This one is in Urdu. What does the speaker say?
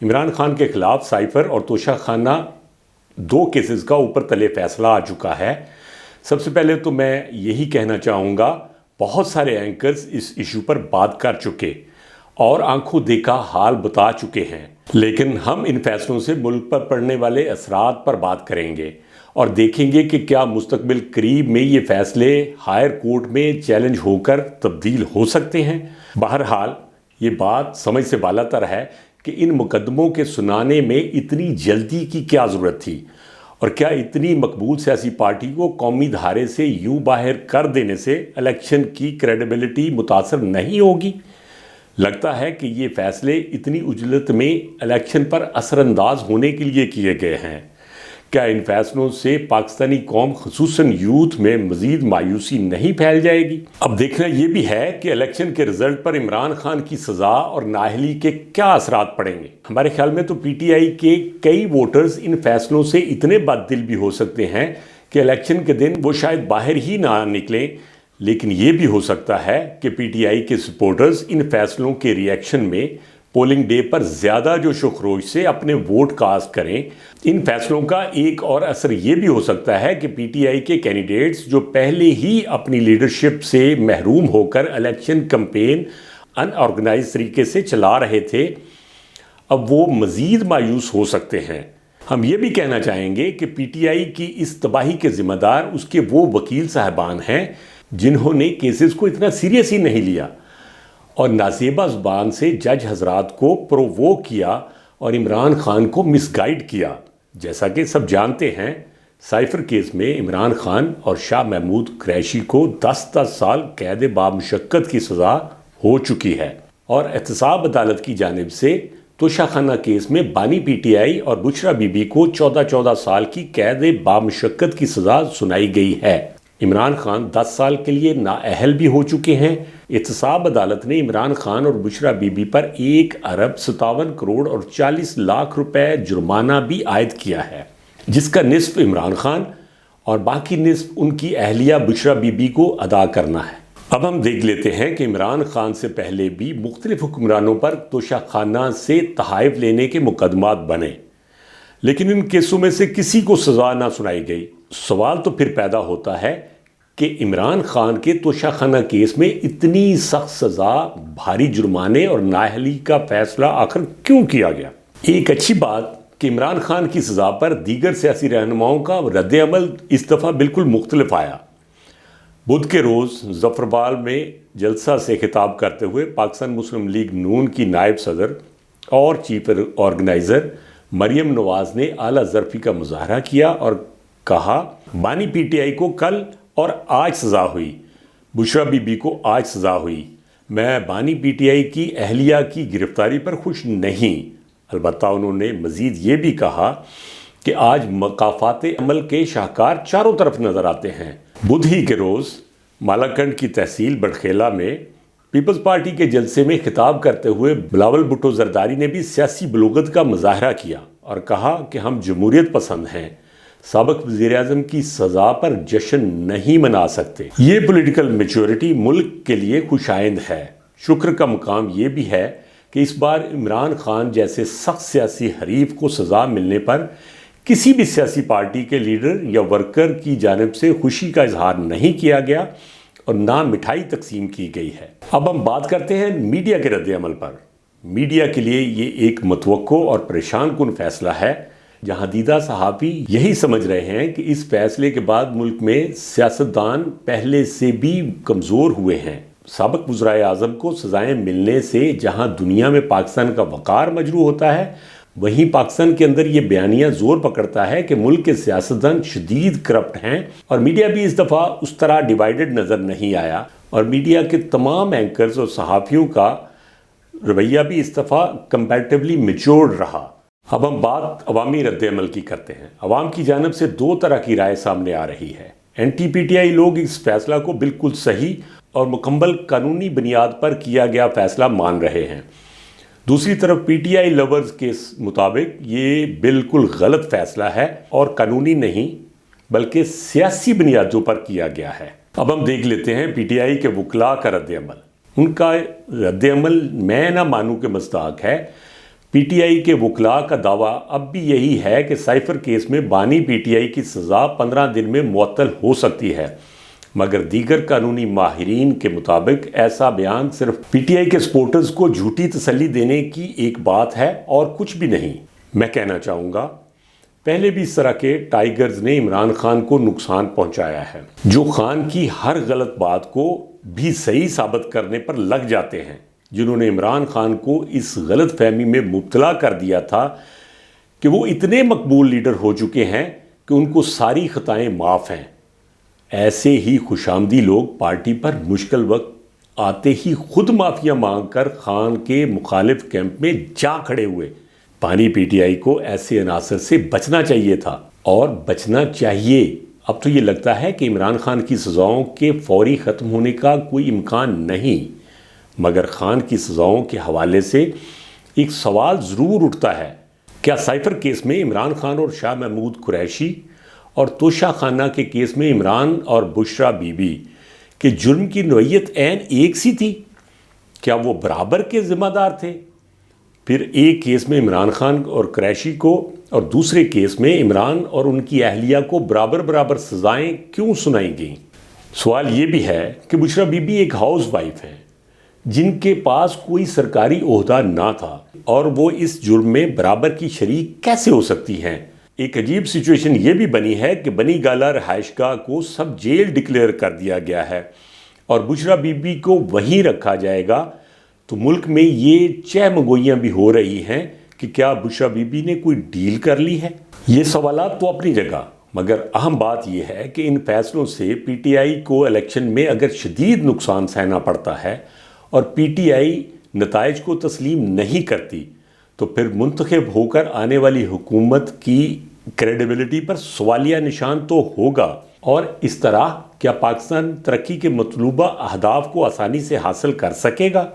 عمران خان کے خلاف سائفر اور توشہ خانہ دو کیسز کا اوپر تلے فیصلہ آ چکا ہے۔ سب سے پہلے تو میں یہی کہنا چاہوں گا، بہت سارے اینکرز اس ایشو پر بات کر چکے اور آنکھوں دیکھا حال بتا چکے ہیں، لیکن ہم ان فیصلوں سے ملک پر پڑنے والے اثرات پر بات کریں گے اور دیکھیں گے کہ کیا مستقبل قریب میں یہ فیصلے ہائر کورٹ میں چیلنج ہو کر تبدیل ہو سکتے ہیں۔ بہرحال یہ بات سمجھ سے بالاتر ہے کہ ان مقدموں کے سنانے میں اتنی جلدی کی کیا ضرورت تھی، اور کیا اتنی مقبول سیاسی پارٹی کو قومی دھارے سے یوں باہر کر دینے سے الیکشن کی کریڈیبلٹی متاثر نہیں ہوگی؟ لگتا ہے کہ یہ فیصلے اتنی عجلت میں الیکشن پر اثر انداز ہونے کے لیے کیے گئے ہیں۔ کیا ان فیصلوں سے پاکستانی قوم خصوصاً یوتھ میں مزید مایوسی نہیں پھیل جائے گی؟ اب دیکھنا یہ بھی ہے کہ الیکشن کے رزلٹ پر عمران خان کی سزا اور نااہلی کے کیا اثرات پڑیں گے۔ ہمارے خیال میں تو پی ٹی آئی کے کئی ووٹرز ان فیصلوں سے اتنے بد دل بھی ہو سکتے ہیں کہ الیکشن کے دن وہ شاید باہر ہی نہ نکلیں، لیکن یہ بھی ہو سکتا ہے کہ پی ٹی آئی کے سپورٹرز ان فیصلوں کے ری ایکشن میں پولنگ ڈے پر زیادہ جوش و خروش سے اپنے ووٹ کاسٹ کریں۔ ان فیصلوں کا ایک اور اثر یہ بھی ہو سکتا ہے کہ پی ٹی آئی کے کینڈیڈیٹس جو پہلے ہی اپنی لیڈرشپ سے محروم ہو کر الیکشن کمپین ان آرگنائز طریقے سے چلا رہے تھے، اب وہ مزید مایوس ہو سکتے ہیں۔ ہم یہ بھی کہنا چاہیں گے کہ پی ٹی آئی کی اس تباہی کے ذمہ دار اس کے وہ وکیل صاحبان ہیں جنہوں نے کیسز کو اتنا سیریس ہی نہیں لیا اور نازیبہ زبان سے جج حضرات کو پروووک کیا اور عمران خان کو مس گائیڈ کیا۔ جیسا کہ سب جانتے ہیں، سائفر کیس میں عمران خان اور شاہ محمود قریشی کو 10 سال قید بامشقت کی سزا ہو چکی ہے، اور احتساب عدالت کی جانب سے توشہ خانہ کیس میں بانی پی ٹی آئی اور بشرا بی بی کو 14 سال کی قید بامشقت کی سزا سنائی گئی ہے۔ عمران خان 10 سال کے لیے نااہل بھی ہو چکے ہیں۔ احتساب عدالت نے عمران خان اور بشرا بی بی پر 1 ارب 57 کروڑ اور 40 لاکھ روپے جرمانہ بھی عائد کیا ہے، جس کا نصف عمران خان اور باقی نصف ان کی اہلیہ بشرا بی بی کو ادا کرنا ہے۔ اب ہم دیکھ لیتے ہیں کہ عمران خان سے پہلے بھی مختلف حکمرانوں پر توشہ خانہ سے تحائف لینے کے مقدمات بنے، لیکن ان کیسوں میں سے کسی کو سزا نہ سنائی گئی۔ سوال تو پھر پیدا ہوتا ہے کہ عمران خان کے توشہ خانہ کیس میں اتنی سخت سزا، بھاری جرمانے اور نااہلی کا فیصلہ آخر کیوں کیا گیا؟ ایک اچھی بات کہ عمران خان کی سزا پر دیگر سیاسی رہنماؤں کا رد عمل اس دفعہ بالکل مختلف آیا۔ بدھ کے روز ظفربال میں جلسہ سے خطاب کرتے ہوئے پاکستان مسلم لیگ نون کی نائب صدر اور چیف آرگنائزر مریم نواز نے اعلیٰ ظرفی کا مظاہرہ کیا اور کہا، بانی پی ٹی آئی کو کل اور آج سزا ہوئی، بشرا بی بی کو آج سزا ہوئی۔ میں بانی پی ٹی آئی کی اہلیہ کی گرفتاری پر خوش نہیں۔ البتہ انہوں نے مزید یہ بھی کہا کہ آج مقافات عمل کے شاہکار چاروں طرف نظر آتے ہیں۔ بدھ ہی کے روز مالاکنڈ کی تحصیل بڑخیلہ میں پیپلز پارٹی کے جلسے میں خطاب کرتے ہوئے بلاول بھٹو زرداری نے بھی سیاسی بلوغت کا مظاہرہ کیا اور کہا کہ ہم جمہوریت پسند ہیں، سابق وزیراعظم کی سزا پر جشن نہیں منا سکتے۔ یہ پولیٹیکل میچورٹی ملک کے لیے خوش آئند ہے۔ شکر کا مقام یہ بھی ہے کہ اس بار عمران خان جیسے سخت سیاسی حریف کو سزا ملنے پر کسی بھی سیاسی پارٹی کے لیڈر یا ورکر کی جانب سے خوشی کا اظہار نہیں کیا گیا اور نہ مٹھائی تقسیم کی گئی ہے۔ اب ہم بات کرتے ہیں میڈیا کے رد عمل پر۔ میڈیا کے لیے یہ ایک متوقع اور پریشان کن فیصلہ ہے، جہاں دیدہ صحافی یہی سمجھ رہے ہیں کہ اس فیصلے کے بعد ملک میں سیاستدان پہلے سے بھی کمزور ہوئے ہیں۔ سابق وزرائے اعظم کو سزائیں ملنے سے جہاں دنیا میں پاکستان کا وقار مجروح ہوتا ہے، وہیں پاکستان کے اندر یہ بیانیہ زور پکڑتا ہے کہ ملک کے سیاستدان شدید کرپٹ ہیں، اور میڈیا بھی اس دفعہ اس طرح ڈیوائیڈڈ نظر نہیں آیا، اور میڈیا کے تمام اینکرز اور صحافیوں کا رویہ بھی اس دفعہ کمپیریٹیولی میچورڈ رہا۔ اب ہم بات عوامی رد عمل کی کرتے ہیں۔ عوام کی جانب سے 2 طرح کی رائے سامنے آ رہی ہے۔ اینٹی پی ٹی آئی لوگ اس فیصلہ کو بالکل صحیح اور مکمل قانونی بنیاد پر کیا گیا فیصلہ مان رہے ہیں۔ دوسری طرف پی ٹی آئی لورز کے مطابق یہ بالکل غلط فیصلہ ہے اور قانونی نہیں بلکہ سیاسی بنیادوں پر کیا گیا ہے۔ اب ہم دیکھ لیتے ہیں پی ٹی آئی کے وکلاء کا رد عمل۔ ان کا رد عمل میں نہ مانوں کے مصداق ہے۔ پی ٹی آئی کے وکلاء کا دعویٰ اب بھی یہی ہے کہ سائفر کیس میں بانی پی ٹی آئی کی سزا 15 دن میں معطل ہو سکتی ہے، مگر دیگر قانونی ماہرین کے مطابق ایسا بیان صرف پی ٹی آئی کے سپورٹرز کو جھوٹی تسلی دینے کی ایک بات ہے اور کچھ بھی نہیں۔ میں کہنا چاہوں گا، پہلے بھی اس طرح کے ٹائیگرز نے عمران خان کو نقصان پہنچایا ہے، جو خان کی ہر غلط بات کو بھی صحیح ثابت کرنے پر لگ جاتے ہیں، جنہوں نے عمران خان کو اس غلط فہمی میں مبتلا کر دیا تھا کہ وہ اتنے مقبول لیڈر ہو چکے ہیں کہ ان کو ساری خطائیں معاف ہیں۔ ایسے ہی خوش آمدی لوگ پارٹی پر مشکل وقت آتے ہی خود معافیاں مانگ کر خان کے مخالف کیمپ میں جا کھڑے ہوئے۔ بانی پی ٹی آئی کو ایسے عناصر سے بچنا چاہیے تھا اور بچنا چاہیے۔ اب تو یہ لگتا ہے کہ عمران خان کی سزاؤں کے فوری ختم ہونے کا کوئی امکان نہیں، مگر خان کی سزاؤں کے حوالے سے ایک سوال ضرور اٹھتا ہے، کیا سائفر کیس میں عمران خان اور شاہ محمود قریشی اور توشہ خانہ کے کیس میں عمران اور بشرا بی بی کے جرم کی نوعیت عین ایک سی تھی؟ کیا وہ برابر کے ذمہ دار تھے؟ پھر ایک کیس میں عمران خان اور قریشی کو اور دوسرے کیس میں عمران اور ان کی اہلیہ کو برابر سزائیں کیوں سنائی گئیں؟ سوال یہ بھی ہے کہ بشرا بی بی ایک ہاؤس وائف ہیں جن کے پاس کوئی سرکاری عہدہ نہ تھا، اور وہ اس جرم میں برابر کی شریک کیسے ہو سکتی ہیں؟ ایک عجیب سچویشن یہ بھی بنی ہے کہ بنی گالہ رہائش گاہ کو سب جیل ڈکلیئر کر دیا گیا ہے اور بشرا بی بی کو وہیں رکھا جائے گا، تو ملک میں یہ چہمگوئیاں بھی ہو رہی ہیں کہ کیا بشرا بی بی نے کوئی ڈیل کر لی ہے؟ یہ سوالات تو اپنی جگہ، مگر اہم بات یہ ہے کہ ان فیصلوں سے پی ٹی آئی کو الیکشن میں اگر شدید نقصان سہنا پڑتا ہے اور پی ٹی آئی نتائج کو تسلیم نہیں کرتی، تو پھر منتخب ہو کر آنے والی حکومت کی کریڈیبلٹی پر سوالیہ نشان تو ہوگا، اور اس طرح کیا پاکستان ترقی کے مطلوبہ اہداف کو آسانی سے حاصل کر سکے گا؟